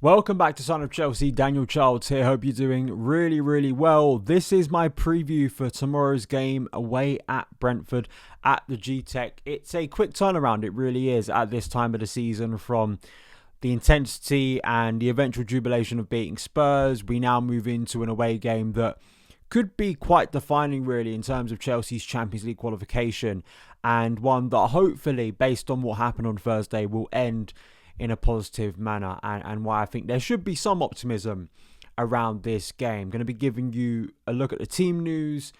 Welcome back to Son of Chelsea. Daniel Childs here. Hope you're doing really well. This is my preview for tomorrow's game away at Brentford at the G-Tech. It's a quick turnaround, it really is, at this time of the season from the intensity and the eventual jubilation of beating Spurs. We now move into an away game that could be quite defining really in terms of Chelsea's Champions League qualification, and one that hopefully, based on what happened on Thursday, will end in a positive manner, and why I think there should be some optimism around this game. Going to be giving you a look at the team news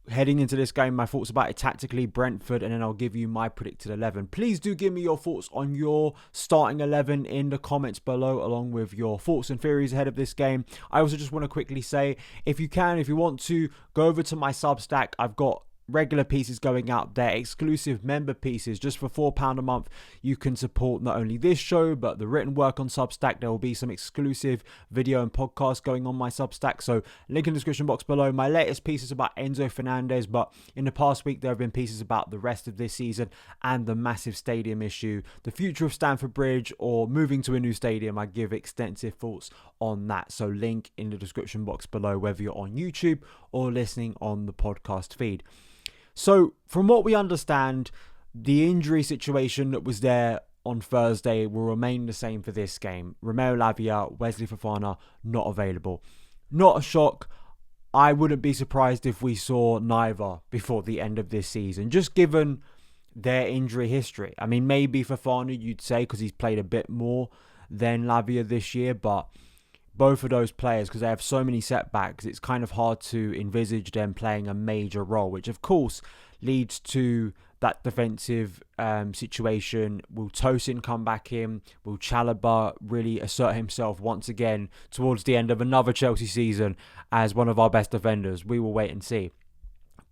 heading into this game, my thoughts about it tactically, Brentford, and then I'll give you my predicted 11. Please do give me your thoughts on your starting 11 in the comments below, along with your thoughts and theories ahead of this game. I also just want to quickly say, if you want to, go over to my Substack. I've got regular pieces going out there, exclusive member pieces. Just for £4 a month, you can support not only this show, but the written work on Substack. There will be some exclusive video and podcasts going on my Substack. So link in the description box below. My latest piece is about Enzo Fernandez, but in the past week, there have been pieces about the rest of this season and the massive stadium issue, the future of Stamford Bridge, or moving to a new stadium. I give extensive thoughts on that. So link in the description box below, whether you're on YouTube or listening on the podcast feed. So, from what we understand, the injury situation that was there on Thursday will remain the same for this game. Romeo Lavia, Wesley Fofana, not available. Not a shock. I wouldn't be surprised if we saw neither before the end of this season, just given their injury history. I mean, maybe Fofana, you'd say, because he's played a bit more than Lavia this year, but both of those players, because they have so many setbacks, it's kind of hard to envisage them playing a major role, which of course leads to that defensive situation. Will Tosin come back in? Will Chalobah really assert himself once again towards the end of another Chelsea season as one of our best defenders? We will wait and see.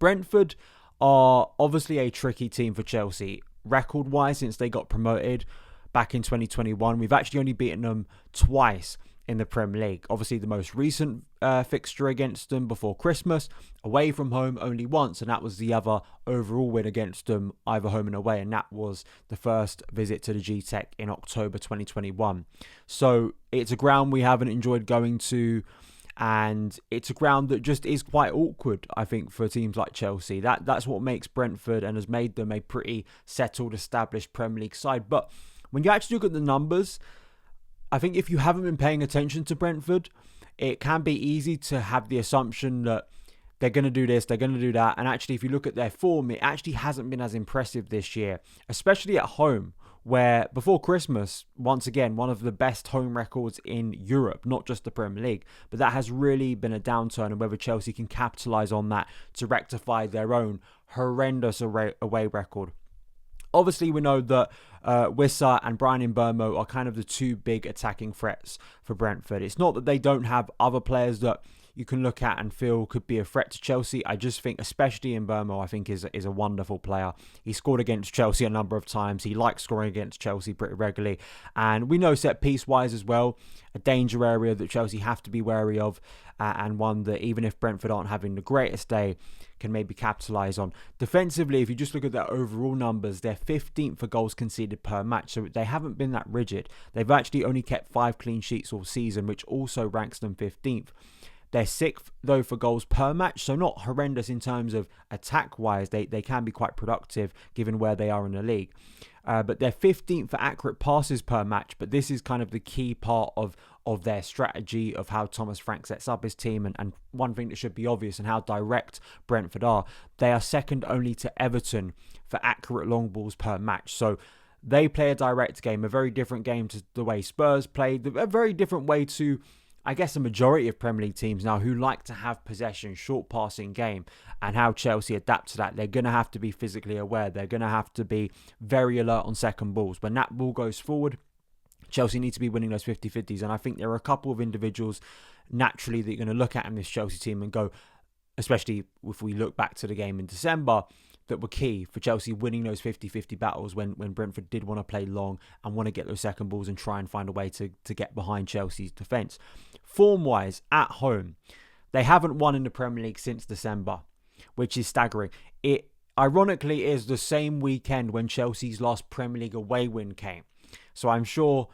Brentford are obviously a tricky team for Chelsea. Record-wise, since they got promoted back in 2021, we've actually only beaten them twice in the Premier League. Obviously, the most recent fixture against them before Christmas, away from home only once, and that was the other overall win against them, either home and away, and that was the first visit to the G-Tech in October 2021. So it's a ground we haven't enjoyed going to, and it's a ground that just is quite awkward, I think, for teams like Chelsea. That's what makes Brentford and has made them a pretty settled, established Premier League side. But when you actually look at the numbers, I think if you haven't been paying attention to Brentford, it can be easy to have the assumption that they're going to do this, they're going to do that. And actually, if you look at their form, it actually hasn't been as impressive this year, especially at home, where before Christmas, once again, one of the best home records in Europe, not just the Premier League. But that has really been a downturn, and whether Chelsea can capitalise on that to rectify their own horrendous away record. Obviously, we know that Wissa and Brian Mbeumo are kind of the two big attacking threats for Brentford. It's not that they don't have other players that you can look at and feel could be a threat to Chelsea. I just think, especially Mbeumo, I think is a wonderful player. He scored against Chelsea a number of times. He likes scoring against Chelsea pretty regularly. And we know set piece wise as well, a danger area that Chelsea have to be wary of, and one that even if Brentford aren't having the greatest day, can maybe capitalise on. Defensively, if you just look at their overall numbers, they're 15th for goals conceded per match, so they haven't been that rigid. They've actually only kept 5 clean sheets all season, which also ranks them 15th. They're 6th, though, for goals per match, so not horrendous in terms of attack-wise. They can be quite productive given where they are in the league. But they're 15th for accurate passes per match, but this is kind of the key part of their strategy of how Thomas Frank sets up his team, and one thing that should be obvious and how direct Brentford are. They are second only to Everton for accurate long balls per match. So they play a direct game, a very different game to the way Spurs played, a very different way to, I guess, a majority of Premier League teams now who like to have possession, short passing game, and how Chelsea adapt to that. They're going to have to be physically aware. They're going to have to be very alert on second balls. When that ball goes forward, Chelsea need to be winning those 50-50s. And I think there are a couple of individuals naturally that you're going to look at in this Chelsea team and go, especially if we look back to the game in December, that were key for Chelsea winning those 50-50 battles when Brentford did want to play long and want to get those second balls and try and find a way to get behind Chelsea's defence. Form-wise, at home, they haven't won in the Premier League since December, which is staggering. It ironically is the same weekend when Chelsea's last Premier League away win came. So I'm sure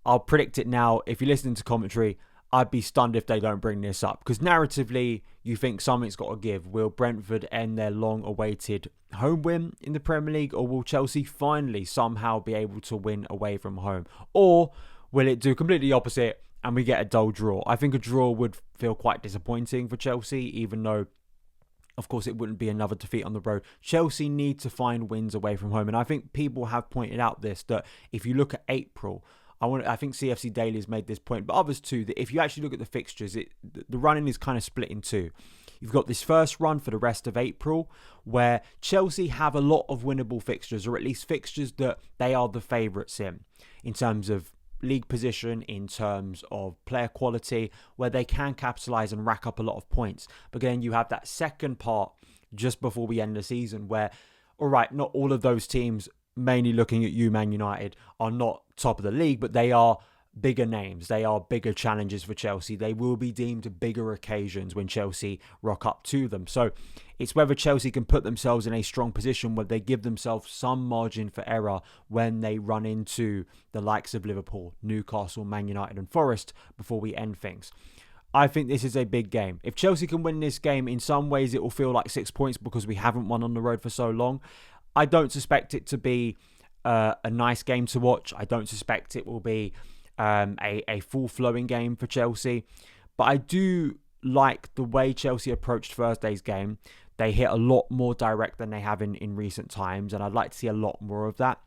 I'll predict it now. If you're listening to commentary, I'd be stunned if they don't bring this up. Because narratively, you think something's got to give. Will Brentford end their long-awaited home win in the Premier League? Or will Chelsea finally somehow be able to win away from home? Or will it do completely the opposite and we get a dull draw? I think a draw would feel quite disappointing for Chelsea, even though, of course, it wouldn't be another defeat on the road. Chelsea need to find wins away from home. And I think people have pointed out this, that if you look at April, I think CFC Daily has made this point, but others too, that if you actually look at the fixtures, the running is kind of split in two. You've got this first run for the rest of April, where Chelsea have a lot of winnable fixtures, or at least fixtures that they are the favourites in terms of league position, in terms of player quality, where they can capitalise and rack up a lot of points. But then you have that second part just before we end the season where, all right, not all of those teams, mainly looking at you, Man United, are not top of the league, but they are bigger names. They are bigger challenges for Chelsea. They will be deemed bigger occasions when Chelsea rock up to them. So it's whether Chelsea can put themselves in a strong position where they give themselves some margin for error when they run into the likes of Liverpool, Newcastle, Man United and Forest before we end things. I think this is a big game. If Chelsea can win this game, in some ways it will feel like 6 points because we haven't won on the road for so long. I don't suspect it to be a nice game to watch. I don't suspect it will be a full-flowing game for Chelsea. But I do like the way Chelsea approached Thursday's game. They hit a lot more direct than they have in recent times, and I'd like to see a lot more of that.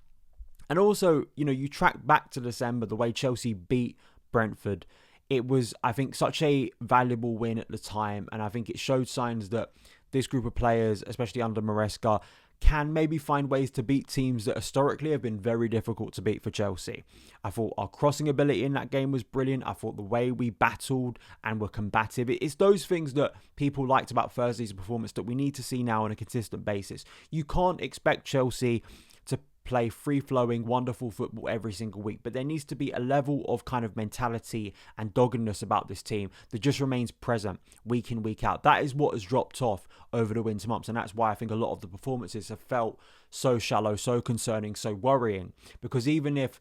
And also, you track back to December, the way Chelsea beat Brentford. It was, I think, such a valuable win at the time, and I think it showed signs that this group of players, especially under Maresca, can maybe find ways to beat teams that historically have been very difficult to beat for Chelsea. I thought our crossing ability in that game was brilliant. I thought the way we battled and were combative. It's those things that people liked about Thursday's performance that we need to see now on a consistent basis. You can't expect Chelsea to play free-flowing, wonderful football every single week, but there needs to be a level of kind of mentality and doggedness about this team that just remains present week in, week out. That is what has dropped off over the winter months, and that's why I think a lot of the performances have felt so shallow, so concerning, so worrying, because even if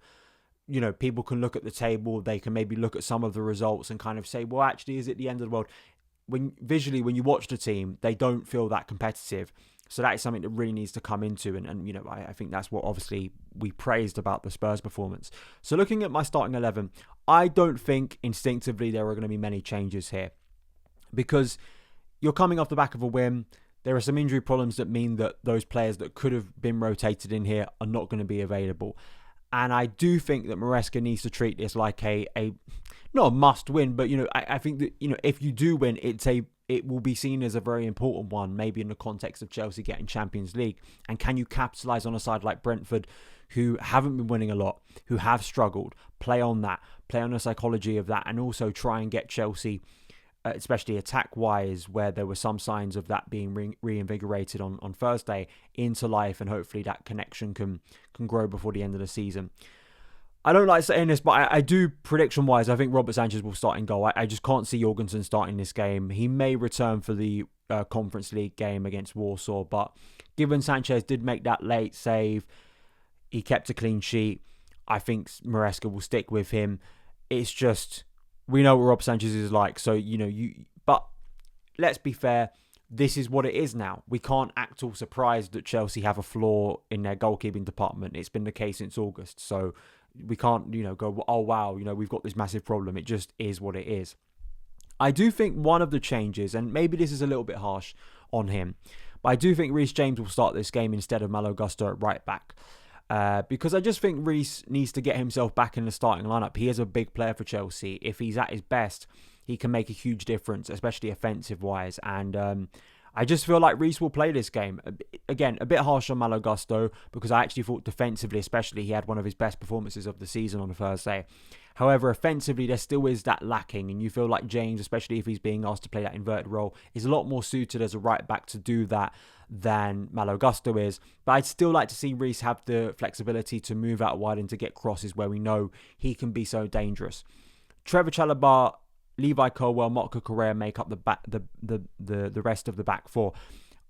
people can look at the table, they can maybe look at some of the results and kind of say, well, actually, is it the end of the world? When you watch the team, they don't feel that competitive. So that is something that really needs to come into. And I think that's what obviously we praised about the Spurs performance. So looking at my starting 11, I don't think instinctively there are going to be many changes here. Because you're coming off the back of a win. There are some injury problems that mean that those players that could have been rotated in here are not going to be available. And I do think that Maresca needs to treat this like a not a must win, but I think that if you do win, it will be seen as a very important one, maybe in the context of Chelsea getting Champions League. And can you capitalise on a side like Brentford, who haven't been winning a lot, who have struggled, play on the psychology of that, and also try and get Chelsea, especially attack-wise, where there were some signs of that being reinvigorated on Thursday, into life, and hopefully that connection can grow before the end of the season. I don't like saying this, but I do, prediction-wise, I think Robert Sanchez will start in goal. I just can't see Jorgensen starting this game. He may return for the Conference League game against Warsaw, but given Sanchez did make that late save, he kept a clean sheet, I think Maresca will stick with him. It's just, we know what Rob Sanchez is like, so, but let's be fair, this is what it is now. We can't act all surprised that Chelsea have a flaw in their goalkeeping department. It's been the case since August, so we can't, go, oh wow, we've got this massive problem. It just is what it is. I do think one of the changes, and maybe this is a little bit harsh on him, but I do think Reece James will start this game instead of Malo Gusto at right back. Because I just think Reece needs to get himself back in the starting lineup. He is a big player for Chelsea. If he's at his best, he can make a huge difference, especially offensive-wise. And I just feel like Reece will play this game. Again, a bit harsh on Malo Gusto, because I actually thought defensively, especially, he had one of his best performances of the season on Thursday. However, offensively, there still is that lacking, and you feel like James, especially if he's being asked to play that inverted role, is a lot more suited as a right back to do that than Malo Gusto is. But I'd still like to see Reece have the flexibility to move out wide and to get crosses where we know he can be so dangerous. Trevor Chalobah, Levi Colwell, Motka Correa make up the rest of the back four.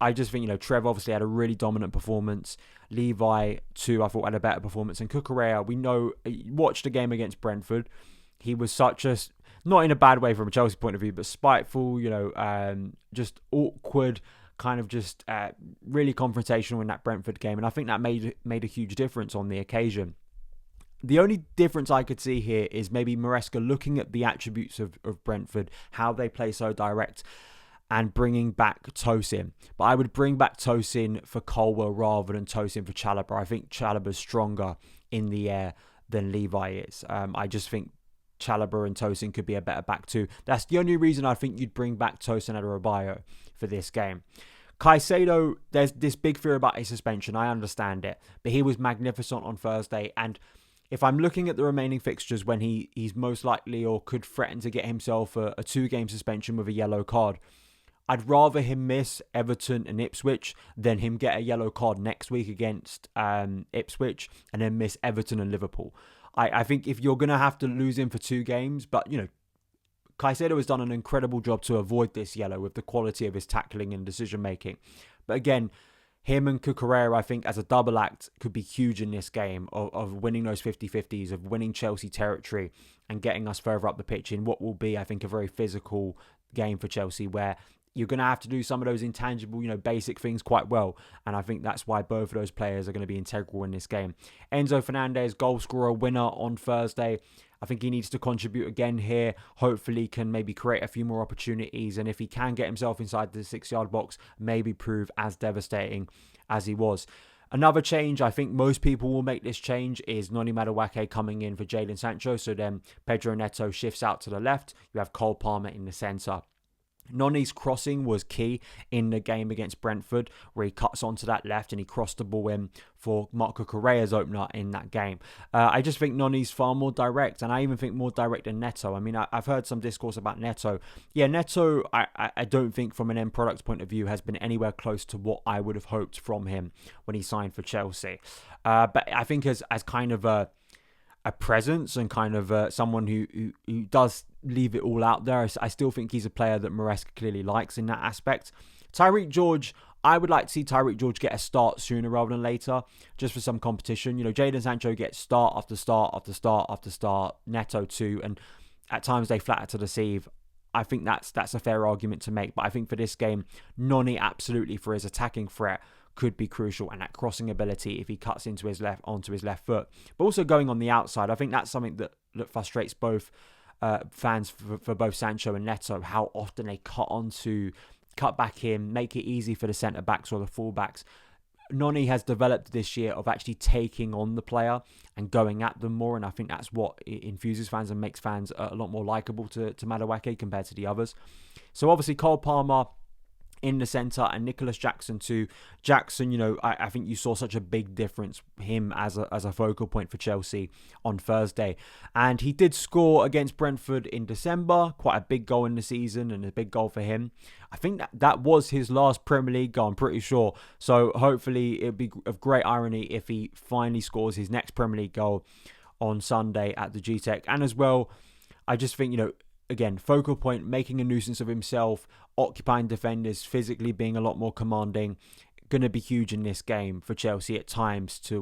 I just think, Trev obviously had a really dominant performance. Levi, too, I thought had a better performance. And Cucurella, we know, watched the game against Brentford. He was such a, not in a bad way from a Chelsea point of view, but spiteful, just awkward, kind of just really confrontational in that Brentford game. And I think that made a huge difference on the occasion. The only difference I could see here is maybe Maresca looking at the attributes of Brentford, how they play so direct, and bringing back Tosin. But I would bring back Tosin for Colwell rather than Tosin for Chalobah. I think Chalobah's stronger in the air than Levi is. I just think Chalobah and Tosin could be a better back two. That's the only reason I think you'd bring back Tosin Adebayo for this game. Caicedo, there's this big fear about his suspension. I understand it. But he was magnificent on Thursday. And if I'm looking at the remaining fixtures when he's most likely or could threaten to get himself a 2-game suspension with a yellow card, I'd rather him miss Everton and Ipswich than him get a yellow card next week against Ipswich and then miss Everton and Liverpool. I think if you're going to have to lose him for 2 games, but, Caicedo has done an incredible job to avoid this yellow with the quality of his tackling and decision-making. But again, him and Cucurella, I think, as a double act, could be huge in this game of winning those 50-50s, of winning Chelsea territory and getting us further up the pitch in what will be, I think, a very physical game for Chelsea where you're going to have to do some of those intangible, basic things quite well. And I think that's why both of those players are going to be integral in this game. Enzo Fernandez, goal scorer, winner on Thursday. I think he needs to contribute again here. Hopefully can maybe create a few more opportunities. And if he can get himself inside the 6-yard box, maybe prove as devastating as he was. Another change, I think most people will make this change, is Noni Madueke coming in for Jadon Sancho. So then Pedro Neto shifts out to the left. You have Cole Palmer in the centre. Noni's crossing was key in the game against Brentford, where he cuts onto that left and he crossed the ball in for Marc Cucurella's opener in that game. I just think Noni's far more direct, and I even think more direct than Neto. I mean, I've heard some discourse about Neto. Yeah, Neto, I don't think from an end product point of view has been anywhere close to what I would have hoped from him when he signed for Chelsea. But I think as kind of a presence and kind of someone who does leave it all out there, I still think he's a player that Maresca clearly likes in that aspect. Tyreek George, I would like to see Tyreek George get a start sooner rather than later, just for some competition. Jadon Sancho gets start after start after start after start, Neto too, and at times they flatter to deceive. I think that's a fair argument to make, but I think for this game, Noni absolutely for his attacking threat could be crucial, and that crossing ability if he cuts onto his left foot. But also going on the outside, I think that's something that frustrates both fans for both Sancho and Neto, how often they cut back in, make it easy for the centre-backs or the full-backs. Noni has developed this year of actually taking on the player and going at them more, and I think that's what infuses fans and makes fans a lot more likeable to Madueke compared to the others. So obviously Cole Palmer in the centre and Nicholas Jackson too. Jackson, I think you saw such a big difference, him as a focal point for Chelsea on Thursday. And he did score against Brentford in December, quite a big goal in the season and a big goal for him. I think that was his last Premier League goal, I'm pretty sure. So hopefully it'd be of great irony if he finally scores his next Premier League goal on Sunday at the GTEC. And as well, I just think, again, focal point, making a nuisance of himself, occupying defenders, physically being a lot more commanding, going to be huge in this game for Chelsea at times to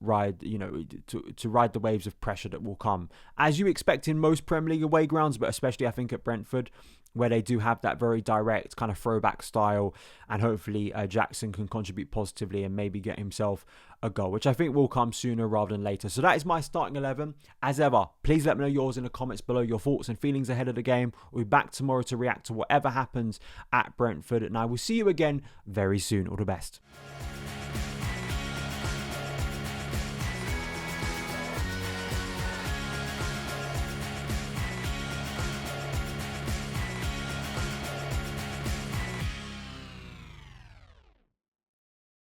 ride the waves of pressure that will come, as you expect in most Premier League away grounds, but especially I think at Brentford, where they do have that very direct kind of throwback style, and hopefully Jackson can contribute positively and maybe get himself a goal, which I think will come sooner rather than later. So that is my starting 11. As ever, please let me know yours in the comments below, your thoughts and feelings ahead of the game. We'll be back tomorrow to react to whatever happens at Brentford, and I will see you again very soon. All the best.